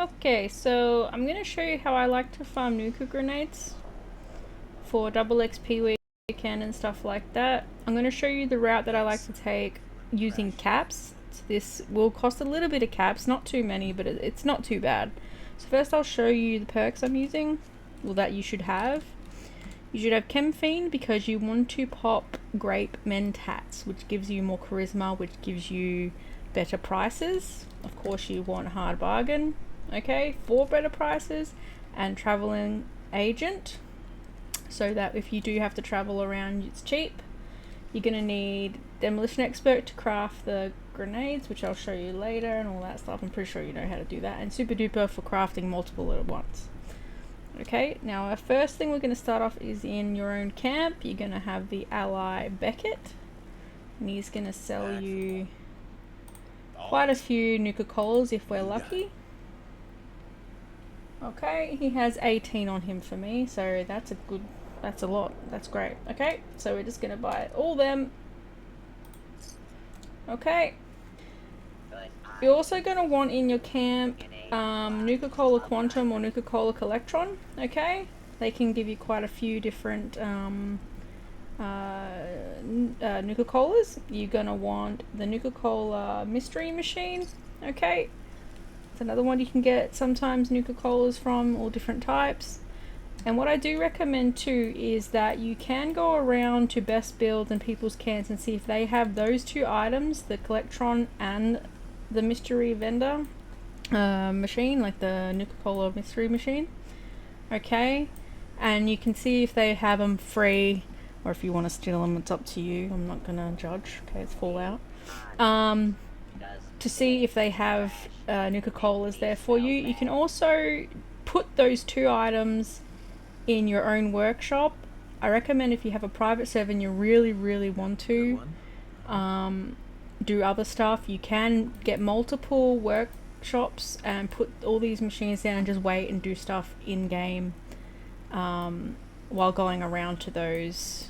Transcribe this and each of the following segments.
Okay, so I'm going to show you how I like to farm Nuka grenades for double XP weekend and stuff like that. I'm going to show you the route that I like to take using caps. This will cost a little bit of caps, not too many, but it's not too bad. So first I'll show you the perks I'm using, well, that you should have. You should have Chem Fiend because you want to pop Grape Mentats, which gives you more charisma, which gives you better prices. Of course you want Hard Bargain, okay, for better prices, and Traveling Agent, so that if you do have to travel around, it's cheap. You're going to need Demolition Expert to craft the grenades, which I'll show you later, and all that stuff. I'm pretty sure you know how to do that. And Super Duper for crafting multiple at once. Okay, now our first thing we're going to start off is in your own camp. You're going to have the ally Beckett, and he's going to sell you quite a few Nuka Colas if we're lucky. Okay, he has 18 on him for me, so that's a lot. That's great. Okay, so we're just going to buy all them. Okay. You're also going to want in your camp Nuka Cola Quantum or Nuka Cola Collectron, okay? They can give you quite a few different Nuka Colas. You're going to want the Nuka Cola Mystery Machine, okay? It's another one you can get sometimes Nuka Colas from, all different types. And what I do recommend too is that you can go around to best builds and people's cans and see if they have those two items, the Collectron and the mystery vendor machine, like the Nuka Cola mystery machine, okay? And you can see if they have them free, or if you want to steal them, it's up to you. I'm not gonna judge, okay? It's Fallout. To see if they have Nuka Colas there for you. You can also put those two items in your own workshop. I recommend if you have a private server and you really want to do other stuff, you can get multiple workshops and put all these machines down and just wait and do stuff in game while going around to those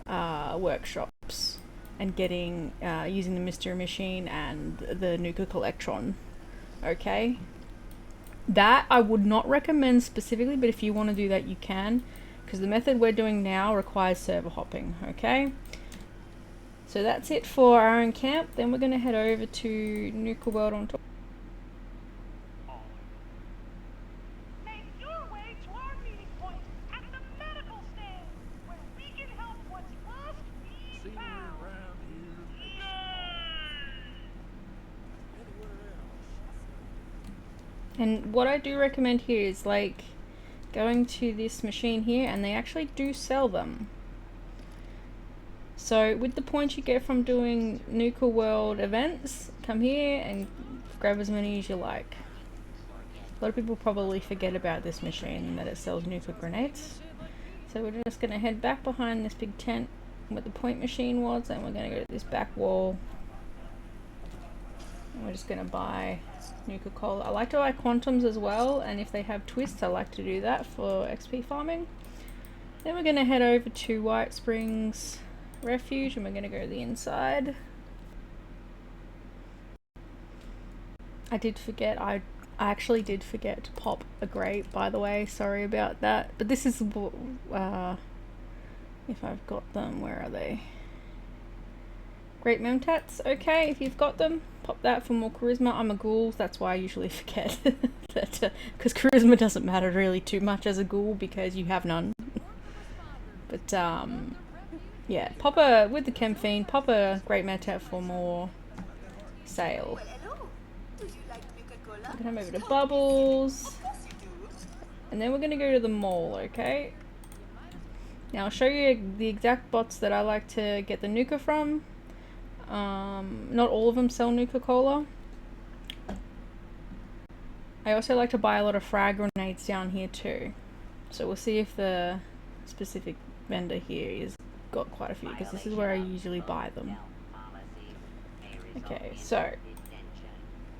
workshops and getting using the mystery machine and the Nuka Collectron, okay? That I would not recommend specifically, but if you want to do that, you can, because the method we're doing now requires server hopping, okay? So that's it for our own camp. Then we're going to head over to Nuka World on top. Make your way to our meeting point at the medical stand, where we can help what's lost be found. Around here. And what I do recommend here is like going to this machine here, and they actually do sell them. So with the points you get from doing Nuka World events, come here and grab as many as you like. A lot of people probably forget about this machine, that it sells Nuka grenades. So we're just going to head back behind this big tent where the point machine was, and we're going to go to this back wall. And we're just going to buy Nuka Cola. I like to buy Quantums as well, and if they have twists I like to do that for XP farming. Then we're going to head over to White Springs Refuge, and we're going to go to the inside. I did forget, I actually did forget to pop a grape, by the way, sorry about that. But this is, if I've got them, where are they? Grape Mentats, okay, if you've got them, pop that for more charisma. I'm a ghoul, that's why I usually forget that, because charisma doesn't matter really too much as a ghoul because you have none. But yeah, pop a, with the Chem Fiend, pop a Grape Mentat for more sale. We're gonna move over to Bubbles, and then we're gonna go to the mall, okay? Now I'll show you the exact bots that I like to get the Nuka from. Not all of them sell Nuka Cola. I also like to buy a lot of frag grenades down here too. So we'll see if the specific vendor here is got quite a few, because this is where I usually buy them. Okay, so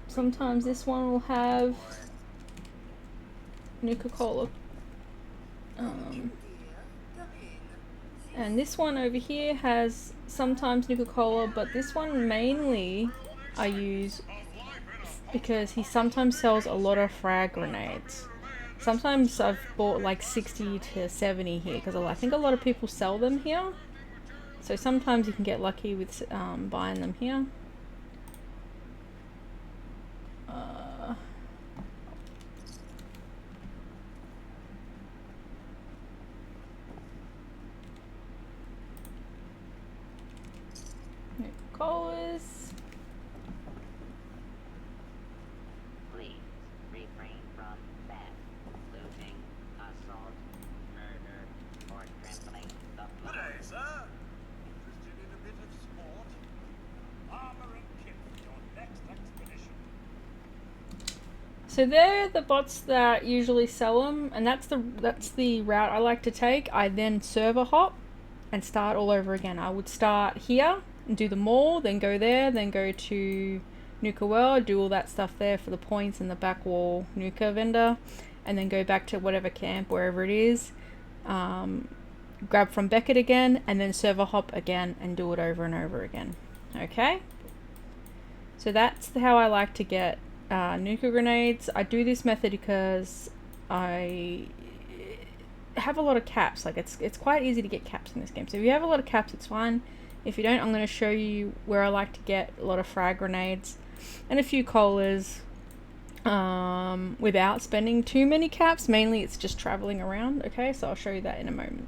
sometimes this one will have Nuka Cola. And this one over here has sometimes Nuka Cola, but this one mainly I use because he sometimes sells a lot of frag grenades. Sometimes I've bought like 60 to 70 here because I think a lot of people sell them here. So sometimes you can get lucky with buying them here. Colas. Please refrain from theft, looting, assault, murder, or trampling the floor. Good day, sir. Interested in a bit of sport? Armor and kit for your next expedition. So they're the bots that usually sell them, and that's the route I like to take. I then server hop and start all over again. I would start here and do the mall, then go there, then go to Nuka World, do all that stuff there for the points and the back wall Nuka vendor, and then go back to whatever camp, wherever it is, grab from Beckett again, and then server hop again and do it over and over again. Okay? So that's how I like to get Nuka grenades. I do this method because I have a lot of caps. Like it's quite easy to get caps in this game. So if you have a lot of caps, it's fine. If you don't, I'm going to show you where I like to get a lot of frag grenades and a few colas without spending too many caps. Mainly it's just traveling around. Okay, so I'll show you that in a moment.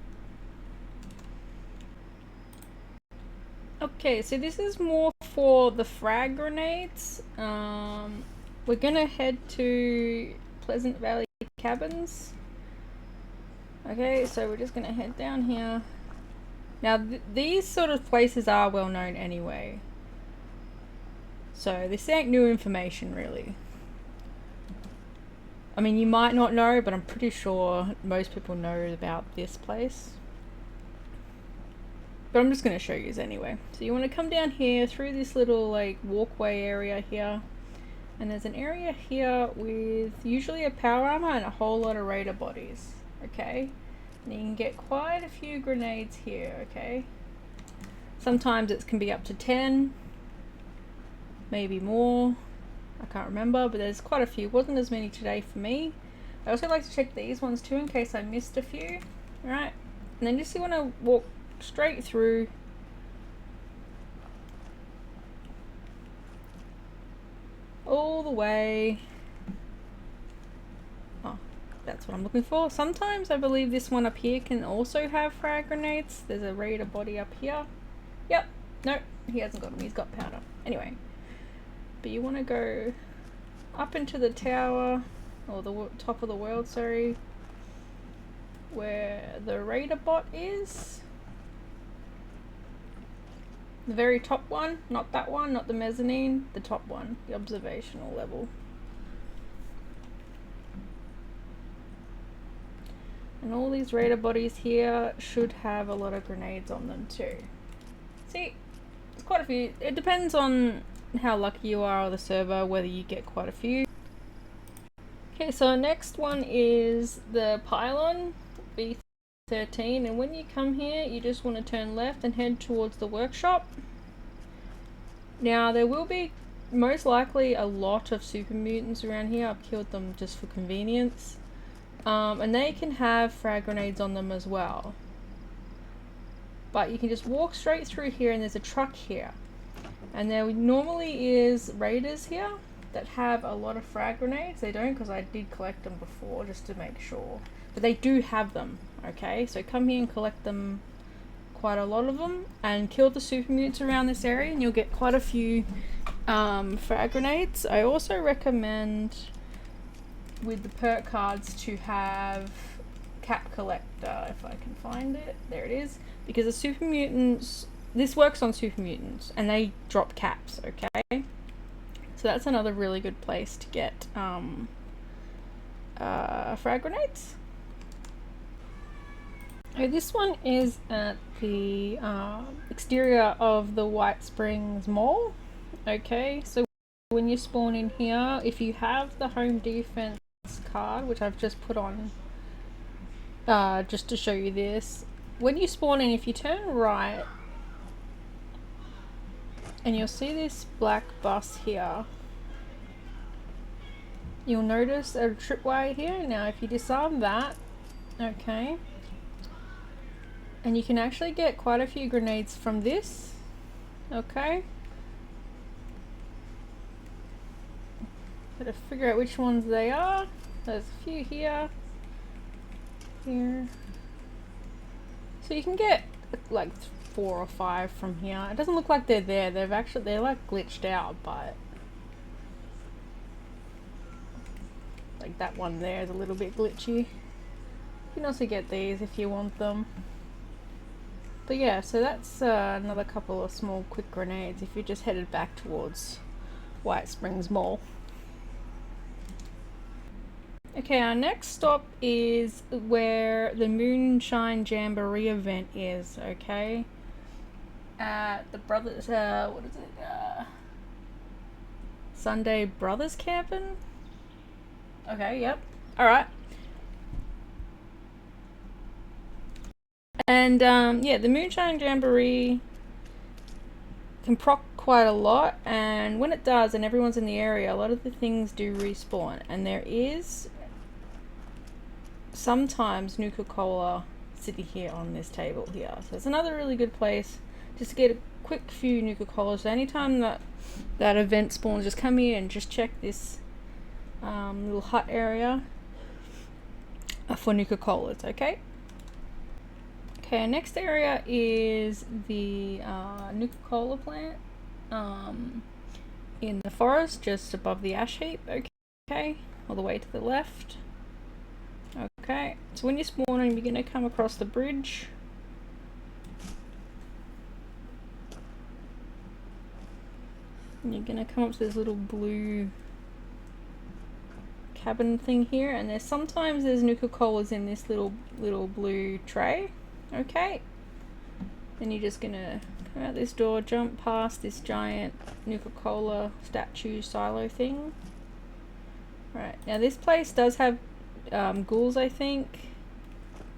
Okay, so this is more for the frag grenades. We're gonna head to Pleasant Valley Cabins. Okay, so we're just gonna head down here. Now these sort of places are well known anyway, so this ain't new information really. I mean, you might not know, but I'm pretty sure most people know about this place. But I'm just going to show you anyway. So you want to come down here through this little like walkway area here. And there's an area here with usually a power armor and a whole lot of raider bodies. Okay. And you can get quite a few grenades here. Okay. Sometimes it can be up to 10. Maybe more. I can't remember, but there's quite a few. Wasn't as many today for me. I also like to check these ones too in case I missed a few. Alright. And then just you want to walk straight through all the way. Oh, that's what I'm looking for. Sometimes I believe this one up here can also have frag grenades. There's a raider body up here. Yep. Nope, he hasn't got them. He's got powder. Anyway, but you want to go up into the tower, or the top of the world, sorry, where the raider bot is. The very top one, not that one, not the mezzanine, the top one, the observational level. And all these raider bodies here should have a lot of grenades on them too. See, it's quite a few. It depends on how lucky you are or the server, whether you get quite a few. Okay, so our next one is the pylon, B13, and when you come here, you just want to turn left and head towards the workshop. Now, there will be most likely a lot of super mutants around here. I've killed them just for convenience. And they can have frag grenades on them as well. But you can just walk straight through here and there's a truck here. And there normally is raiders here that have a lot of frag grenades. They don't, because I did collect them before just to make sure. But they do have them, okay? So come here and collect them, quite a lot of them, and kill the super mutants around this area and you'll get quite a few frag grenades. I also recommend with the perk cards to have cap collector, if I can find it. There it is. Because the super mutants, this works on super mutants and they drop caps, okay? So that's another really good place to get frag grenades. Okay, this one is at the exterior of the White Springs Mall. Okay, so when you spawn in here, if you have the home defense card, which I've just put on just to show you this, when you spawn in, if you turn right, and you'll see this black bus here, you'll notice a tripwire here. Now if you disarm that, okay, and you can actually get quite a few grenades from this, okay. Gotta figure out which ones they are. There's a few here. Here. So you can get like 4 or 5 from here. It doesn't look like they're there. They're like glitched out, but like that one there is a little bit glitchy. You can also get these if you want them. But yeah, so that's another couple of small quick grenades if you're just headed back towards White Springs Mall. Okay, our next stop is where the Moonshine Jamboree event is, okay? At the Brothers, what is it? Sunday Brothers Camping? Okay, yep. Alright. And, yeah, the Moonshine Jamboree can proc quite a lot, and when it does and everyone's in the area, a lot of the things do respawn, and there is sometimes Nuka Cola sitting here on this table here. So it's another really good place just to get a quick few Nuka Colas. So anytime that event spawns, just come here and just check this little hut area for Nuka Colas, okay? Okay, next area is the Nuka Cola plant in the forest just above the ash heap, okay? All the way to the left. Okay, so when you spawn in, you're going to come across the bridge. And you're going to come up to this little blue cabin thing here, and sometimes there's Nuka Colas in this little blue tray. Okay, then you're just going to come out this door, jump past this giant Nuka Cola statue silo thing. Right, now this place does have ghouls, I think,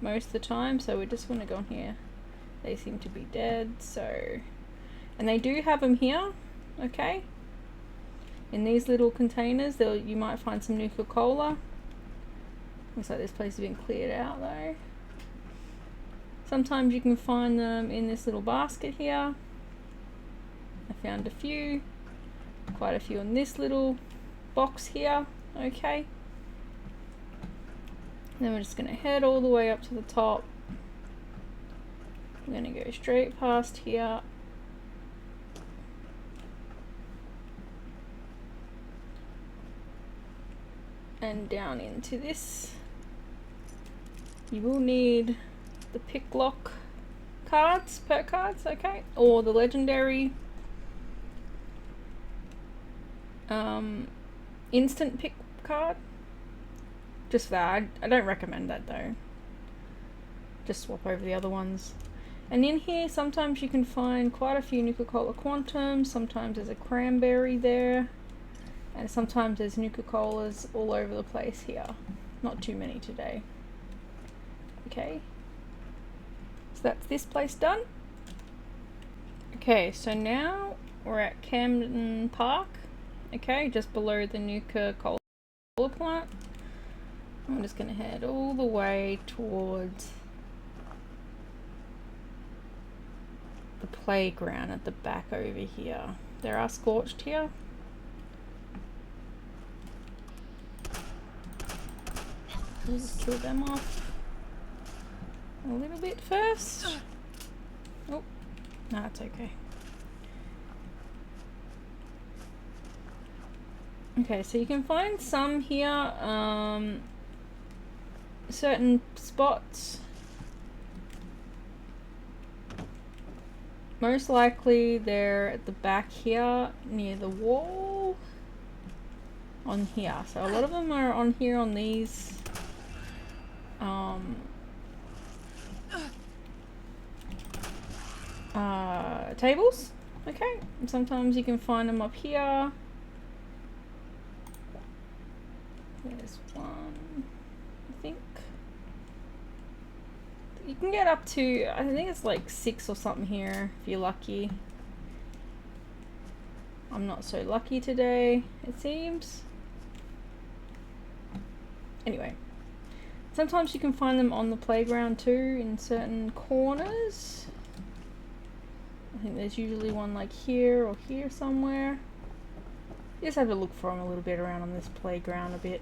most of the time, so we just want to go in here. They seem to be dead, so, and they do have them here, okay, in these little containers. You might find some Nuka Cola. Looks like this place has been cleared out though. Sometimes you can find them in this little basket here. I found a few, quite a few in this little box here, okay. Then we're just going to head all the way up to the top. We're going to go straight past here. And down into this. You will need the pick lock cards, perk cards, okay? Or the legendary instant pick card. Just that. I don't recommend that though. Just swap over the other ones. And in here, sometimes you can find quite a few Nuka Cola Quantums. Sometimes there's a cranberry there. And sometimes there's Nuka Colas all over the place here. Not too many today. Okay. So that's this place done. Okay, so now we're at Camden Park. Okay, just below the Nuka Cola plant. I'm just going to head all the way towards the playground at the back over here. There are scorched here. We'll just kill them off a little bit first. Oh, no, it's okay. Okay, so you can find some here, certain spots. Most likely they're at the back here near the wall on here. So a lot of them are on here on these tables. Okay, and sometimes you can find them up here. There's one, I think. You can get up to, I think it's like 6 or something here if you're lucky. I'm not so lucky today, it seems. Anyway, sometimes you can find them on the playground too in certain corners. I think there's usually one like here or here somewhere. Just have to look for them a little bit around on this playground a bit.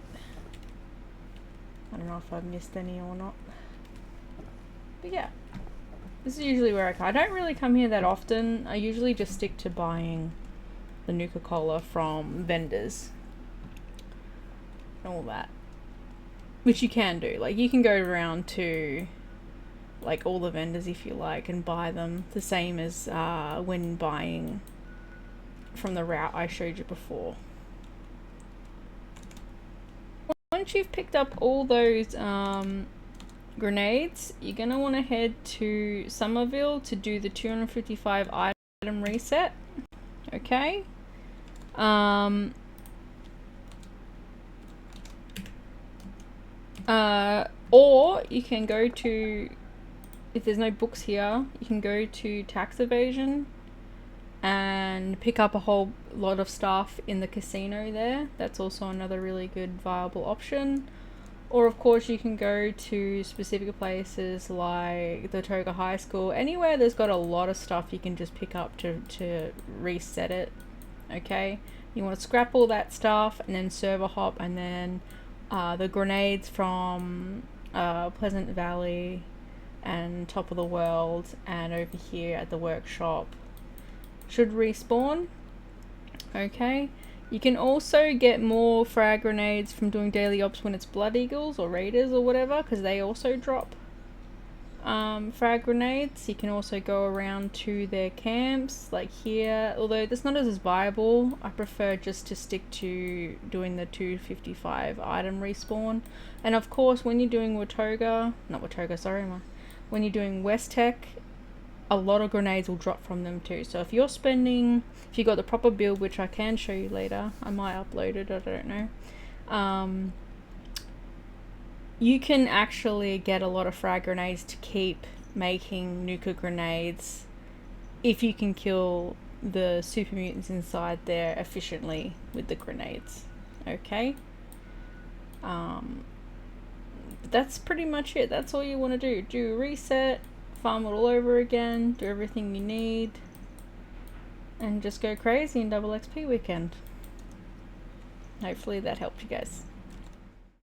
I don't know if I've missed any or not. But yeah, this is usually where I come. I don't really come here that often. I usually just stick to buying the Nuka Cola from vendors and all that. Which you can do. Like, you can go around to like all the vendors if you like and buy them. The same as when buying from the route I showed you before. Once you've picked up all those grenades, you're going to want to head to Somerville to do the 255 item reset. Okay? Or you can go to, if there's no books here, you can go to tax evasion and pick up a whole lot of stuff in the casino there. That's also another really good viable option. Or of course you can go to specific places like the Toga High School. Anywhere there's got a lot of stuff you can just pick up to reset it. Okay? You want to scrap all that stuff and then server hop, and then the grenades from Pleasant Valley and Top of the World and over here at the workshop should respawn. Okay? You can also get more frag grenades from doing daily ops when it's Blood Eagles or Raiders or whatever, because they also drop frag grenades. You can also go around to their camps like here, although that's not as viable. I prefer just to stick to doing the 255 item respawn. And of course when you're doing when you're doing West Tech, a lot of grenades will drop from them too. So if you got the proper build, which I can show you later, I might upload it, I don't know. You can actually get a lot of frag grenades to keep making Nuka grenades if you can kill the super mutants inside there efficiently with the grenades. Okay? That's pretty much it. That's all you want to do. Do a reset, farm it all over again, do everything you need, and just go crazy in double XP weekend. Hopefully that helped you guys.